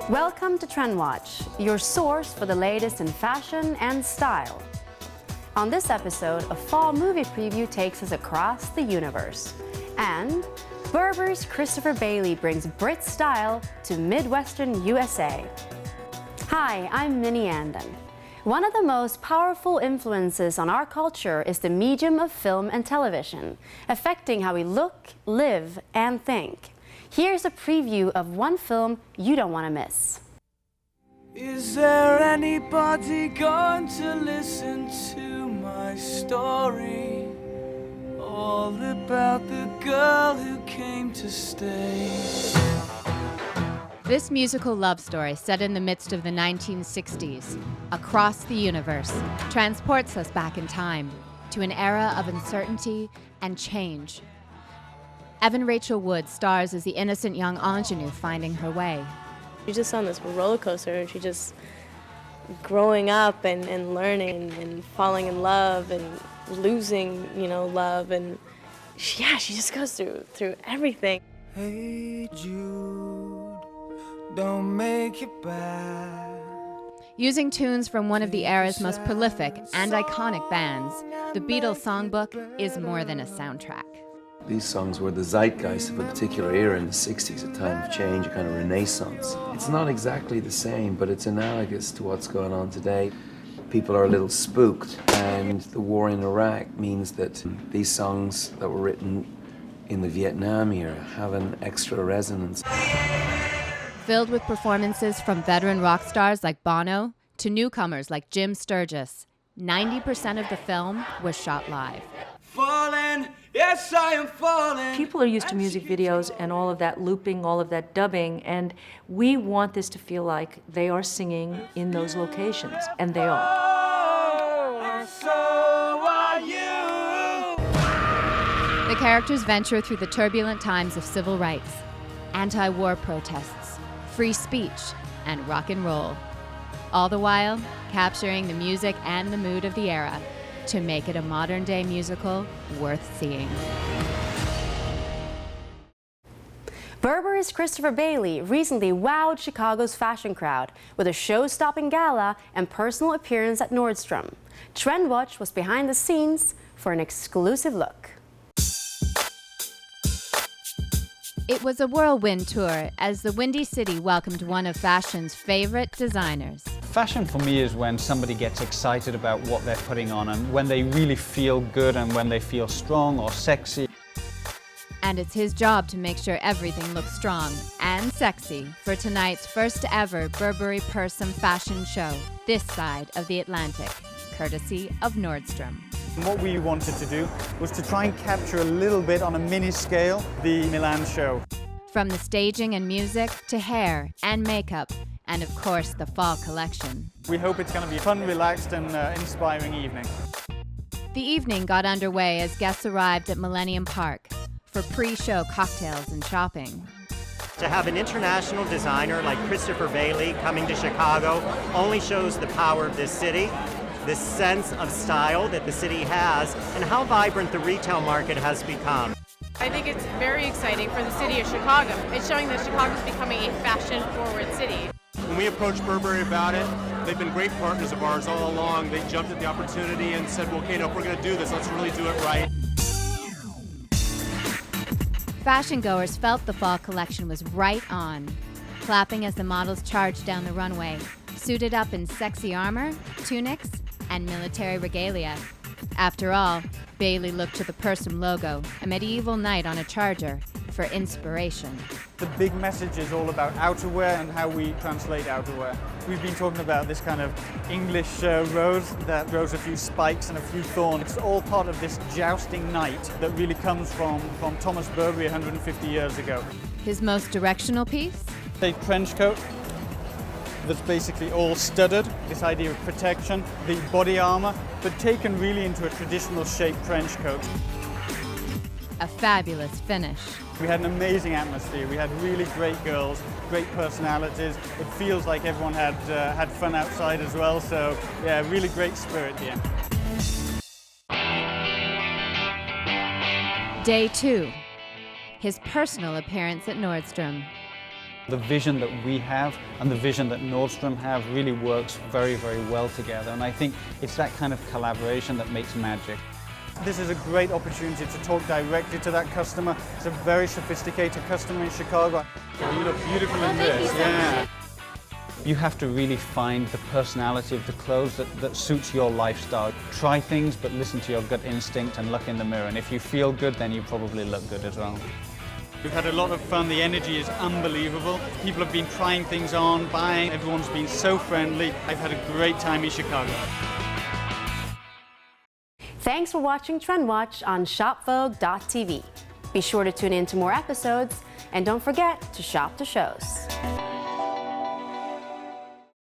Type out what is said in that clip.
Welcome to Trend Watch, your source for the latest in fashion and style. On this episode, a fall movie preview takes us across the universe. And Burberry's Christopher Bailey brings Brit style to Midwestern USA. Hi, I'm Minnie Anden. One of the most powerful influences on our culture is the medium of film and television, affecting how we look, live, and think. Here's a preview of one film you don't want to miss. Is there anybody going to listen to my story? All about the girl who came to stay. This musical love story, set in the midst of the 1960s, across the universe, transports us back in time to an era of uncertainty and change. Evan Rachel Wood stars as the innocent young ingenue finding her way. She's just on this roller coaster, and she's just growing up and learning and falling in love and losing, love, and she just goes through everything. Hey Jude, don't make it bad. Using tunes from one of the era's most prolific and iconic bands, the Beatles songbook is more than a soundtrack. These songs were the zeitgeist of a particular era in the 60s, a time of change, a kind of renaissance. It's not exactly the same, but it's analogous to what's going on today. People are a little spooked, and the war in Iraq means that these songs that were written in the Vietnam era have an extra resonance. Filled with performances from veteran rock stars like Bono to newcomers like Jim Sturgis, 90% of the film was shot live. Falling, yes I am falling. People are used to music videos and all of that looping, all of that dubbing, and we want this to feel like they are singing in those locations, and they are. And so are you. The characters venture through the turbulent times of civil rights, anti-war protests, free speech, and rock and roll. All the while, capturing the music and the mood of the era to make it a modern-day musical worth seeing. Burberry's Christopher Bailey recently wowed Chicago's fashion crowd with a show-stopping gala and personal appearance at Nordstrom. Trend Watch was behind the scenes for an exclusive look. It was a whirlwind tour as the Windy City welcomed one of fashion's favorite designers. Fashion for me is when somebody gets excited about what they're putting on and when they really feel good and when they feel strong or sexy. And it's his job to make sure everything looks strong and sexy for tonight's first ever Burberry Person fashion show, this side of the Atlantic, courtesy of Nordstrom. What we wanted to do was to try and capture a little bit on a mini scale the Milan show. From the staging and music to hair and makeup, and of course the fall collection. We hope it's going to be a fun, relaxed and inspiring evening. The evening got underway as guests arrived at Millennium Park for pre-show cocktails and shopping. To have an international designer like Christopher Bailey coming to Chicago only shows the power of this city, this sense of style that the city has, and how vibrant the retail market has become. I think it's very exciting for the city of Chicago. It's showing that Chicago is becoming a fashion-forward city. When we approached Burberry about it, they've been great partners of ours all along. They jumped at the opportunity and said, well, okay, no, if we're going to do this, let's really do it right. Fashion goers felt the fall collection was right on, clapping as the models charged down the runway, suited up in sexy armor, tunics, and military regalia. After all, Bailey looked to the Person logo, a medieval knight on a charger, for inspiration. The big message is all about outerwear and how we translate outerwear. We've been talking about this kind of English rose that grows a few spikes and a few thorns. It's all part of this jousting knight that really comes from Thomas Burberry 150 years ago. His most directional piece? A trench coat that's basically all studded, this idea of protection, the body armor, but taken really into a traditional shaped trench coat. A fabulous finish. We had an amazing atmosphere. We had really great girls, great personalities. It feels like everyone had fun outside as well, so yeah, really great spirit here. Day 2, his personal appearance at Nordstrom. The vision that we have and the vision that Nordstrom have really works very, very well together. And I think it's that kind of collaboration that makes magic. This is a great opportunity to talk directly to that customer. It's a very sophisticated customer in Chicago. You look beautiful in this. Yeah. You have to really find the personality of the clothes that suits your lifestyle. Try things, but listen to your gut instinct and look in the mirror. And if you feel good, then you probably look good as well. We've had a lot of fun. The energy is unbelievable. People have been trying things on, buying. Everyone's been so friendly. I've had a great time in Chicago. Thanks for watching Trend Watch on shopvogue.tv. Be sure to tune in to more episodes, and don't forget to shop the shows.